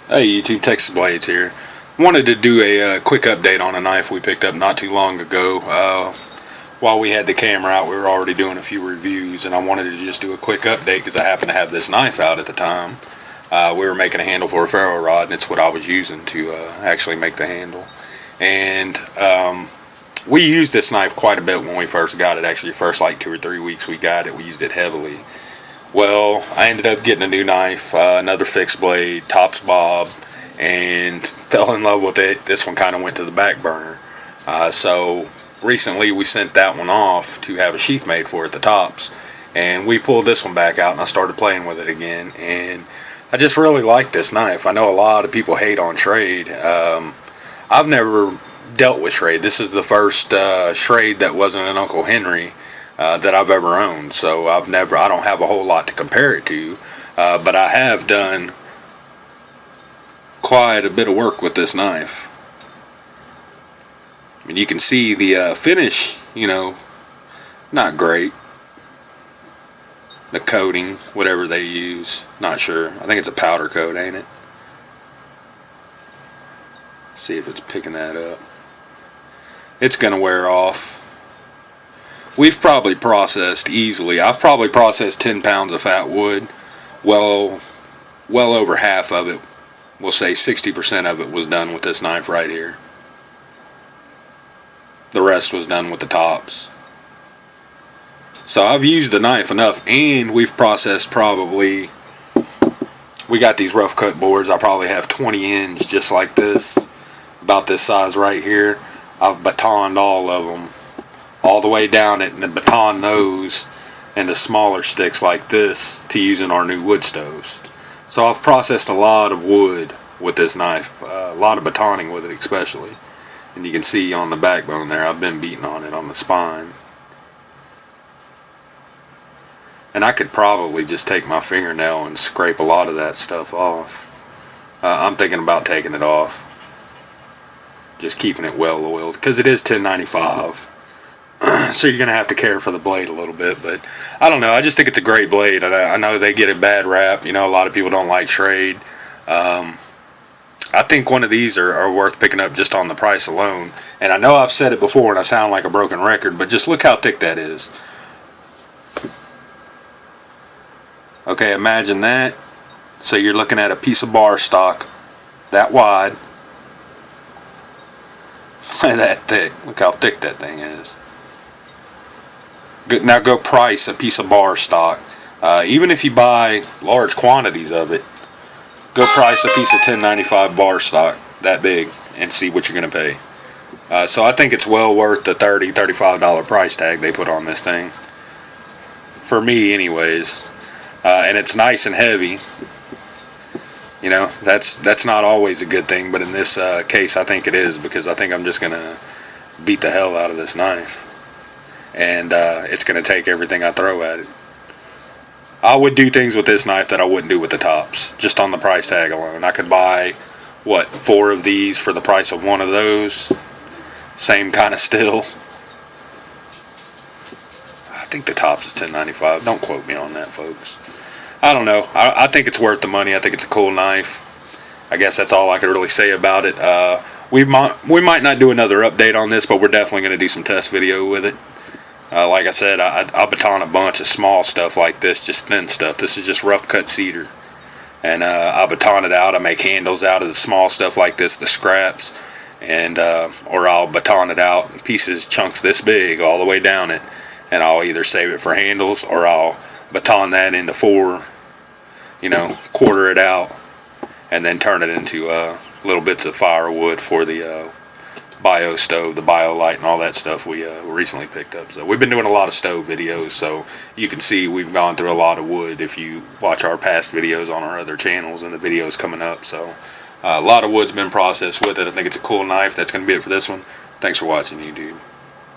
Hey YouTube, Texas Blades here. Wanted to do a quick update on a knife we picked up not too long ago. While we had the camera out, we were already doing a few reviews, and I wanted to just do a quick update because I happened to have this knife out at the time. We were making a handle for a ferro rod, and it's what I was using to actually make the handle. And we used this knife quite a bit when we first got it. Actually, the first like 2 or 3 weeks we got it, we used it heavily. Well, I ended up getting a new knife, another fixed blade, tops bob, and fell in love with it. This one kind of went to the back burner. So recently we sent that one off to have a sheath made for it, the tops, and we pulled this one back out and I started playing with it again, and I just really like this knife. I know a lot of people hate on Schrade. I've never dealt with Schrade. This is the first Schrade that wasn't an Uncle Henry that I've ever owned, so I don't have a whole lot to compare it to, but I have done quite a bit of work with this knife. I mean, you can see the finish, you know, not great. The coating, whatever they use, not sure. I think it's a powder coat, ain't it? See if it's picking that up. It's gonna wear off. We've probably processed easily. I've probably processed 10 pounds of fat wood. Well over half of it, we'll say 60% of it was done with this knife right here. The rest was done with the tops. So I've used the knife enough, and we've processed probably, we got these rough cut boards. I probably have 20 ends just like this, about this size right here. I've batoned all of them, all the way down it, and then baton those into smaller sticks like this to use in our new wood stoves. So I've processed a lot of wood with this knife, a lot of batoning with it especially. And you can see on the backbone there, I've been beating on it on the spine. And I could probably just take my fingernail and scrape a lot of that stuff off. I'm thinking about taking it off, just keeping it well oiled, because it is 1095. So you're going to have to care for the blade a little bit, but I don't know, I just think it's a great blade. I know they get a bad rap, you know, a lot of people don't like Schrade. I think one of these are worth picking up just on the price alone, and I know I've said it before and I sound like a broken record, but just look how thick that is. Okay, imagine that. So you're looking at a piece of bar stock that wide, that thick. Look how thick that thing is. Now go price a piece of bar stock. Even if you buy large quantities of it, go price a piece of 1095 bar stock that big and see what you're going to pay. So I think it's well worth the $30, $35 price tag they put on this thing. For me anyways. And it's nice and heavy. You know, that's not always a good thing, but in this case I think it is, because I think I'm just going to beat the hell out of this knife. And it's going to take everything I throw at it. I would do things with this knife that I wouldn't do with the tops, just on the price tag alone. I could buy, what, 4 of these for the price of 1 of those. Same kind of steel. I think the tops is $10.95. Don't quote me on that, folks. I don't know. I think it's worth the money. I think it's a cool knife. I guess that's all I could really say about it. We might not do another update on this, but we're definitely going to do some test video with it. Like I said, I'll baton a bunch of small stuff like this, just thin stuff. This is just rough cut cedar. And I'll baton it out. I make handles out of the small stuff like this, the scraps. And or I'll baton it out in pieces, chunks this big, all the way down it. And I'll either save it for handles, or I'll baton that into 4, you know, quarter it out, and then turn it into little bits of firewood for the bio stove, the bio light, and all that stuff we recently picked up. So we've been doing a lot of stove videos, so you can see we've gone through a lot of wood if you watch our past videos on our other channels and the videos coming up. So a lot of wood's been processed with it. I think it's a cool knife. That's going to be it for this one. Thanks for watching, YouTube.